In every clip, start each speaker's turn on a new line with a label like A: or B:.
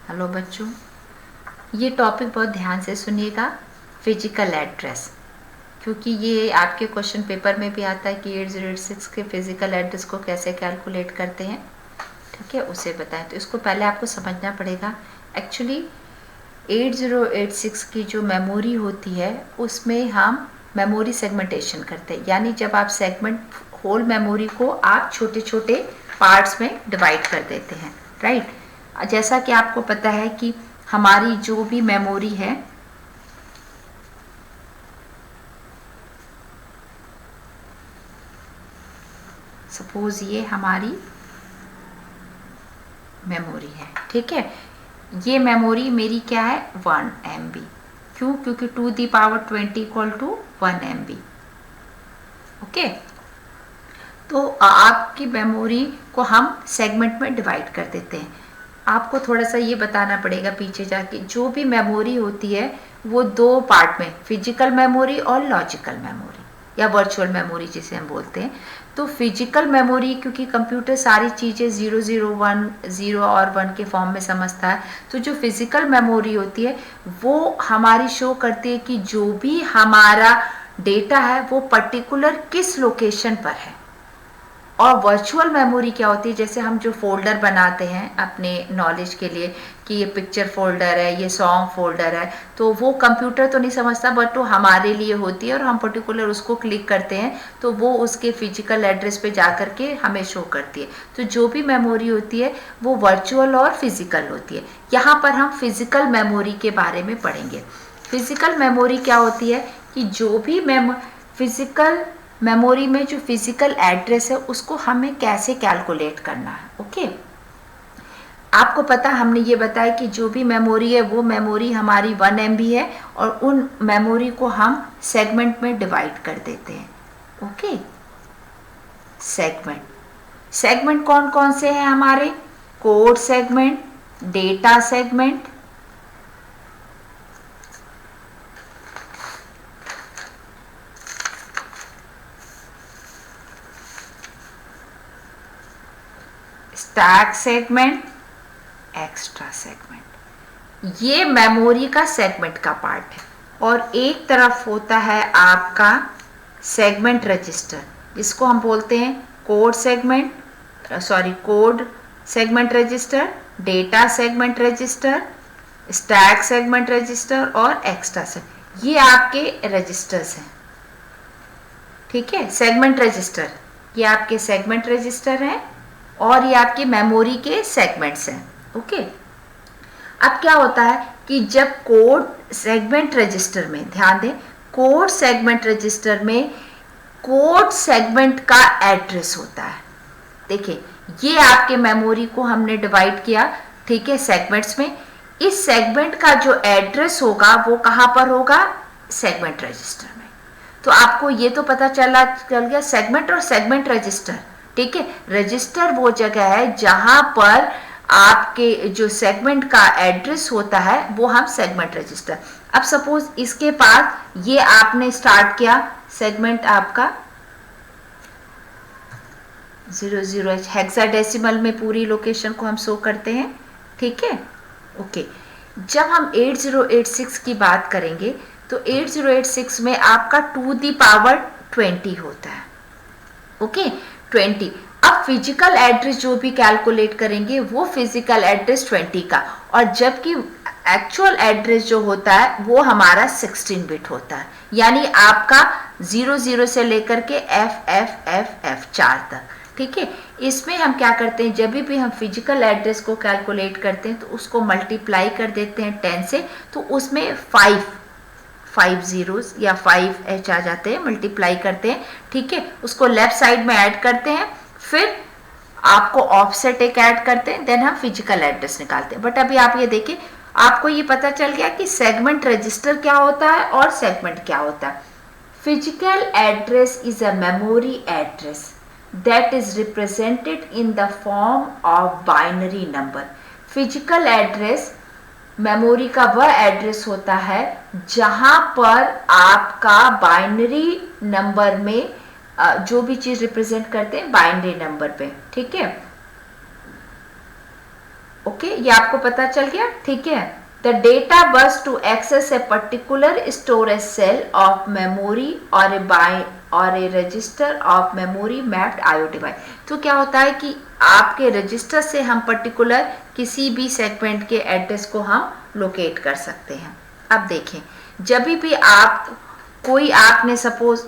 A: Hello बच्चों, ये topic बहुत ध्यान से सुनिएगा। फिजिकल एड्रेस, क्योंकि ये आपके क्वेश्चन पेपर में भी आता है कि 8086 के फिजिकल एड्रेस को कैसे कैलकुलेट करते हैं। ठीक है, उसे बताएं। तो इसको पहले आपको समझना पड़ेगा। एक्चुअली 8086 की जो मेमोरी होती है उसमें हम मेमोरी सेगमेंटेशन करते हैं, यानी जब आप सेगमेंट होल मेमोरी को आप छोटे छोटे पार्ट्स में डिवाइड कर देते हैं। राइट, जैसा कि आपको पता है कि हमारी जो भी मेमोरी है, सपोज ये हमारी मेमोरी है। ठीक है, ये मेमोरी मेरी क्या है, 1 MB। क्यों? क्योंकि 2 the power 20 equal to 1 MB। Okay, तो आपकी मेमोरी को हम सेगमेंट में डिवाइड कर देते हैं। आपको थोड़ा सा ये बताना पड़ेगा पीछे जाके, जो भी मेमोरी होती है वो दो पार्ट में, फिजिकल मेमोरी और लॉजिकल मेमोरी या वर्चुअल मेमोरी जिसे हम बोलते हैं। तो फिजिकल मेमोरी, क्योंकि कंप्यूटर सारी चीज़ें 001 0 और 1 के फॉर्म में समझता है, तो जो फिजिकल मेमोरी होती है वो हमारी शो करती है कि जो भी हमारा डेटा है वो पर्टिकुलर किस लोकेशन पर है। और वर्चुअल मेमोरी क्या होती है, जैसे हम जो फोल्डर बनाते हैं अपने नॉलेज के लिए कि ये पिक्चर फोल्डर है, ये सॉन्ग फोल्डर है, तो वो कंप्यूटर तो नहीं समझता, बट वो हमारे लिए होती है और हम पर्टिकुलर उसको क्लिक करते हैं तो वो उसके फिजिकल एड्रेस पे जा कर के हमें शो करती है। तो जो भी मेमोरी होती है वो वर्चुअल और फिजिकल होती है। यहाँ पर हम फिजिकल मेमोरी के बारे में पढ़ेंगे। फिजिकल मेमोरी क्या होती है कि जो भी फिजिकल मेमोरी में जो फिजिकल एड्रेस है उसको हमें कैसे कैलकुलेट करना है। ओके, आपको पता, हमने ये बताया कि जो भी मेमोरी है वो मेमोरी हमारी 1 MB है और उन मेमोरी को हम सेगमेंट में डिवाइड कर देते हैं। ओके, सेगमेंट कौन कौन से हैं हमारे, code segment, data segment, stack segment, extra segment. ये मेमोरी का सेगमेंट का पार्ट है। और एक तरफ होता है आपका सेगमेंट रजिस्टर, जिसको हम बोलते हैं code segment register, data segment register, stack segment register और एक्स्ट्रा सेगमेंट। ये आपके रजिस्टर्स हैं। ठीक है, सेगमेंट रजिस्टर, ये आपके सेगमेंट रजिस्टर हैं और ये आपकी मेमोरी के सेगमेंट्स हैं। ओके, अब क्या होता है कि जब कोड सेगमेंट रजिस्टर में, ध्यान दें, कोड सेगमेंट रजिस्टर में कोड सेगमेंट का एड्रेस होता है। देखिए, ये आपके मेमोरी को हमने डिवाइड किया, ठीक है, सेगमेंट्स में। इस सेगमेंट का जो एड्रेस होगा वो कहाँ पर होगा, सेगमेंट रजिस्टर में। तो आपको ये तो पता चल गया सेगमेंट और सेगमेंट रजिस्टर। ठीक है, रजिस्टर वो जगह है जहां पर आपके जो सेगमेंट का एड्रेस होता है वो हम सेगमेंट रजिस्टर। अब सपोज इसके पास ये आपने स्टार्ट किया सेगमेंट आपका 00H, हेक्साडेसिमल में पूरी लोकेशन को हम शो करते हैं। ठीक है, ओके। जब हम 8086 की बात करेंगे तो 8086 में आपका 2 दी पावर 20 होता है। ओके, 20। अब फिजिकल एड्रेस जो भी कैलकुलेट करेंगे वो फिजिकल एड्रेस 20 का, और जबकि एक्चुअल एड्रेस जो होता है वो हमारा 16 बिट होता है, यानी आपका 00 से लेकर के FFFF 4 तक। ठीक है, इसमें हम क्या करते हैं, जब भी हम फिजिकल एड्रेस को कैलकुलेट करते हैं तो उसको मल्टीप्लाई कर देते हैं 10 से, तो उसमें 5 जीरोस या 5H आ जाते हैं, मल्टीप्लाई करते हैं। ठीक है, उसको लेफ्ट साइड में ऐड करते हैं, फिर आपको ऑफसेट एक ऐड करते हैं, देन हम फिजिकल एड्रेस निकालते हैं। बट अभी आप ये देखिए, आपको ये पता चल गया कि सेगमेंट रजिस्टर क्या होता है और सेगमेंट क्या होता है। Physical address is a memory address that is represented in the form of binary number। Physical address memory का वह एड्रेस होता है जहां पर आपका बाइनरी नंबर में जो भी चीज रिप्रेजेंट करते हैं बाइनरी नंबर पे। ठीक है, ओके, ये आपको पता चल गया, ठीक है। The data bus to access a particular storage cell of memory और a register of memory mapped IO device. तो क्या होता है कि आपके रजिस्टर से हम पर्टिकुलर किसी भी सेगमेंट के एड्रेस को हम लोकेट कर सकते हैं। अब देखें, जब भी आप कोई आपने सपोज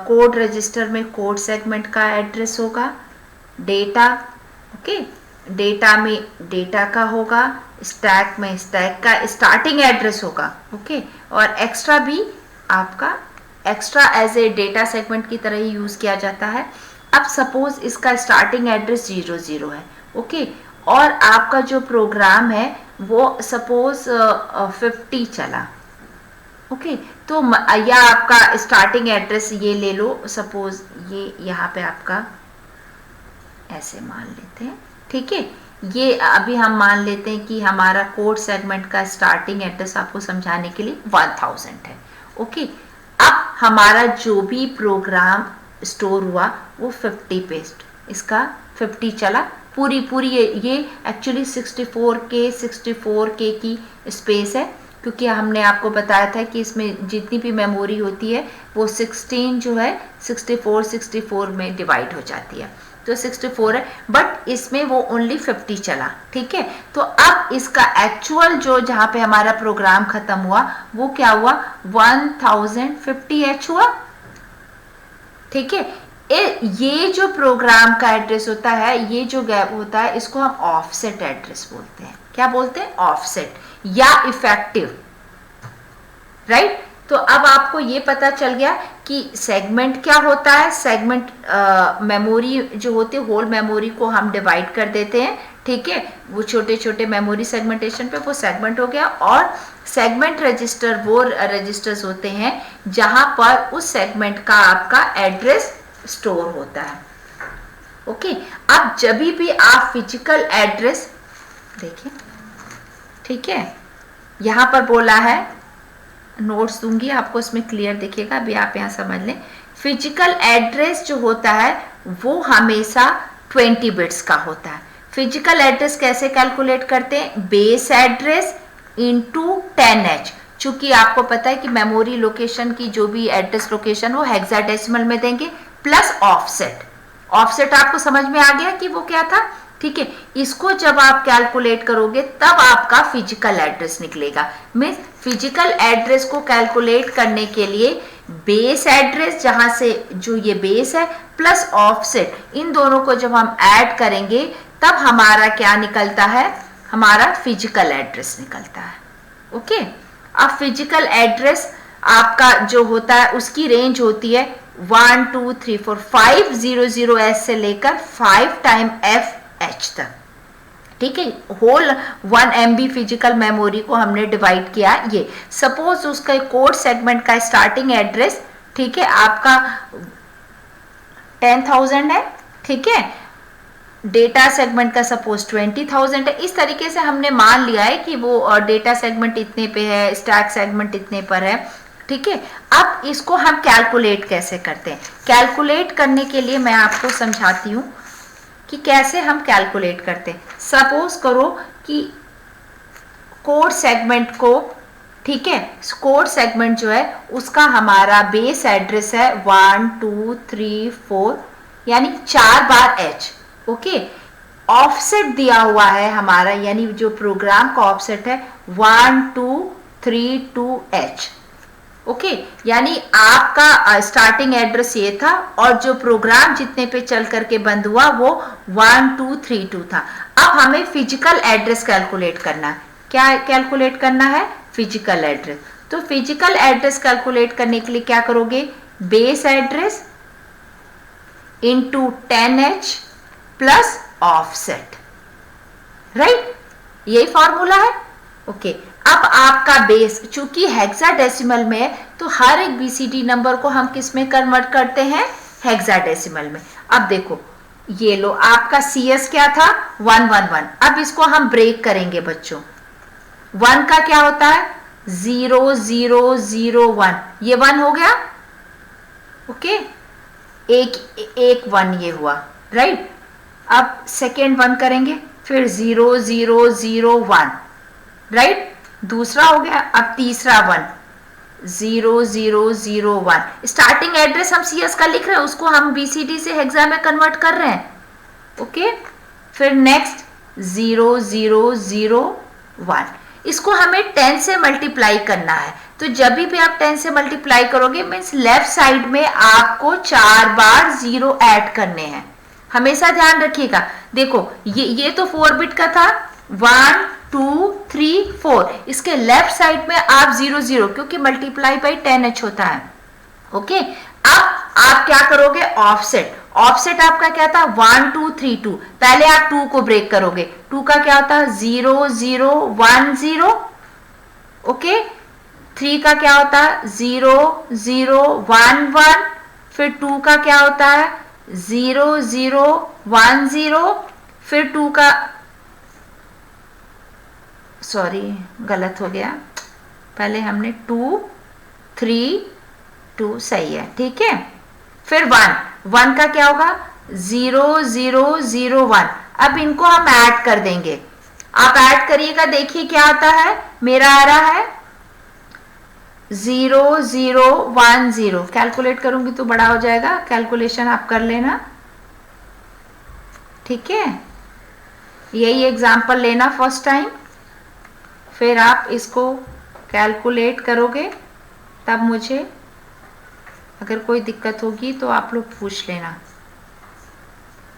A: कोड रजिस्टर में कोड सेगमेंट का एड्रेस होगा, डेटा, ओके, डेटा में डेटा का होगा, स्टैक में स्टैक का स्टार्टिंग एड्रेस होगा, ओके, और एक्स्ट्रा भी आपका extra as a data segment की तरह ही यूज़ किया जाता है। अब सपोज इसका स्टार्टिंग एड्रेस 00 है, ओके, और आपका जो प्रोग्राम है वो सपोज 50 चला, ओके, तो या आपका स्टार्टिंग एड्रेस ये ले लो, सपोज ये यहाँ पे आपका ऐसे मान लेते हैं, ठीक है। ये अभी हम मान लेते हैं कि हमारा कोड सेगमेंट का स्टार्टिंग एड्रेस आपको समझाने के लिए 1000 है, ओके। अब हमारा जो भी प्रोग्राम स्टोर हुआ वो 50 पेस्ट, इसका 50 चला, पूरी ये एक्चुअली 64K की स्पेस है, क्योंकि हमने आपको बताया था कि इसमें जितनी भी मेमोरी होती है वो 16 जो है 64 में डिवाइड हो जाती है, तो 64 है, बट इसमें वो ओनली 50 चला, ठीक है। तो अब इसका एक्चुअल जो जहाँ पे हमारा प्रोग्राम खत्म हुआ वो क्या हुआ, 1050H हुआ, ठीक है। ये जो प्रोग्राम का एड्रेस होता है, ये जो गैप होता है, इसको हम ऑफसेट एड्रेस बोलते हैं। क्या बोलते हैं? ऑफसेट या इफेक्टिव, राइट। तो अब आपको ये पता चल गया कि सेगमेंट क्या होता है। सेगमेंट मेमोरी जो होती है, होल मेमोरी को हम डिवाइड कर देते हैं, ठीक है, वो छोटे छोटे मेमोरी सेगमेंटेशन पे वो सेगमेंट हो गया। और सेगमेंट रजिस्टर वो रजिस्टर्स होते हैं जहां पर उस सेगमेंट का आपका एड्रेस स्टोर होता है, ओके। अब जब भी आप फिजिकल एड्रेस देखिए, ठीक है, यहां पर बोला है, नोट्स दूंगी आपको, इसमें क्लियर दिखेगा, अभी आप यहाँ समझ लें। फिजिकल एड्रेस जो होता है वो हमेशा 20 बिट्स का होता है। फिजिकल एड्रेस कैसे कैलकुलेट करते हैं? Base address into 10H। चूंकि आपको पता है कि मेमोरी लोकेशन की जो भी एड्रेस लोकेशन हो हेक्साडेसिमल में देंगे, प्लस ऑफसेट। ऑफसेट आपको समझ में आ गया कि वो क्या था, ठीक है। इसको जब आप कैलकुलेट करोगे तब आपका फिजिकल एड्रेस निकलेगा। मीन्स फिजिकल एड्रेस को कैलकुलेट करने के लिए बेस एड्रेस, जहां से जो ये बेस है, प्लस ऑफसेट, इन दोनों को जब हम ऐड करेंगे तब हमारा क्या निकलता है, हमारा फिजिकल एड्रेस निकलता है, ओके। अब फिजिकल एड्रेस आपका जो होता है उसकी रेंज होती है 1 2 3 4 500S से लेकर 5 टाइम FH तक, ठीक है। होल 1 MB फिजिकल मेमोरी को हमने डिवाइड किया। ये सपोज उसका कोड सेगमेंट का स्टार्टिंग एड्रेस, ठीक है, आपका 10,000 है, ठीक है, डेटा सेगमेंट का सपोज 20,000 है। इस तरीके से हमने मान लिया है कि वो डेटा सेगमेंट इतने पे है, स्टैक सेगमेंट इतने पर है, ठीक है। अब इसको हम कैलकुलेट कैसे करते हैं? कैलकुलेट करने के लिए मैं आपको समझाती हूँ कि कैसे हम कैलकुलेट करते हैं। सपोज करो कि कोड सेगमेंट को, ठीक है, कोड सेगमेंट जो है उसका हमारा बेस एड्रेस है 1 2 3 4, यानी 4 बार H, ओके। ऑफसेट दिया हुआ है हमारा, यानी जो प्रोग्राम का ऑफसेट है 1232H, ओके। यानी आपका स्टार्टिंग एड्रेस ये था और जो प्रोग्राम जितने पे चल करके बंद हुआ वो 1232 था। अब हमें फिजिकल एड्रेस कैलकुलेट करना है। क्या कैलकुलेट करना है? Physical address. तो फिजिकल एड्रेस कैलकुलेट करने के लिए क्या करोगे? Base address into 10H plus offset, right, यही फॉर्मूला है, ओके। अब आपका बेस चूंकि हेक्साडेसिमल में है तो हर एक BCD नंबर को हम किस में कन्वर्ट करते हैं? हेक्साडेसिमल में। अब देखो, ये लो, आपका CS क्या था? 111। अब इसको हम ब्रेक करेंगे बच्चों। 1 का क्या होता है? 0001, ये 1 हो गया, ओके, एक 1 ये हुआ, राइट। अब सेकेंड 1 करेंगे फिर 0 0 0 1, राइट, दूसरा हो गया। अब तीसरा 1, 0 0 0 1। स्टार्टिंग एड्रेस हम CS का लिख रहे हैं, उसको हम BCD से हेक्सा में कन्वर्ट कर रहे हैं, ओके। फिर नेक्स्ट 0 0 0 1, इसको हमें 10 से मल्टीप्लाई करना है। तो जब भी आप 10 से मल्टीप्लाई करोगे मीन्स लेफ्ट साइड में आपको 4 बार 0 ऐड करने हैं, हमेशा ध्यान रखिएगा। देखो ये तो 4 बिट का था, 1 2 3 4, इसके लेफ्ट साइड में आप 0 0, क्योंकि मल्टीप्लाई बाई 10h होता है, ओके। अब आप क्या करोगे, ऑफसेट। ऑफसेट आपका क्या था, 1 2 3 2। पहले आप 2 को ब्रेक करोगे, 2 का क्या होता है 0 0 1 0, ओके। 3 का क्या होता है 0 0 1 1। फिर 2 का क्या होता है 0 0 1 0। फिर 2 का, सॉरी गलत हो गया, पहले हमने 2 3 2 सही है, ठीक है। फिर 1 का क्या होगा 0 0 0 1। अब इनको हम ऐड कर देंगे, आप ऐड करिएगा, देखिए क्या आता है, मेरा आ रहा है 0 0 1 0। कैलकुलेट करूंगी तो बड़ा हो जाएगा, कैलकुलेशन आप कर लेना, ठीक है। यही एग्जाम्पल लेना फर्स्ट टाइम, फिर आप इसको कैलकुलेट करोगे, तब मुझे अगर कोई दिक्कत होगी तो आप लोग पूछ लेना।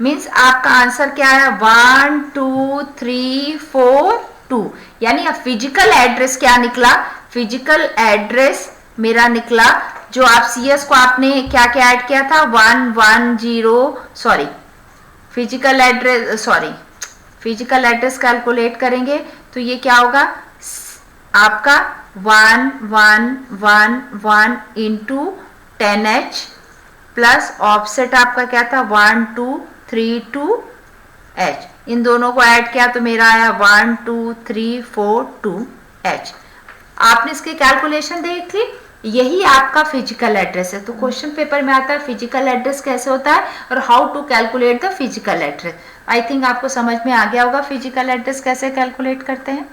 A: मीन्स आपका आंसर क्या है 1 2 3 4 2, यानी अब फिजिकल एड्रेस क्या निकला, फिजिकल एड्रेस मेरा निकला जो आप CS को आपने क्या क्या ऐड किया था 1 1 0, sorry physical address, sorry physical address calculate करेंगे तो ये क्या होगा आपका 1 1 1 1 इंटू 10h प्लस ऑफसेट आपका क्या था 1 2 3 2h, इन दोनों को ऐड किया तो मेरा आया 1 2 3 4 2h। आपने इसकी कैलकुलेशन देख ली, यही आपका फिजिकल एड्रेस है। तो क्वेश्चन पेपर में आता है फिजिकल एड्रेस कैसे होता है और how to calculate the physical address. I think आपको समझ में आ गया होगा फिजिकल एड्रेस कैसे कैलकुलेट करते हैं।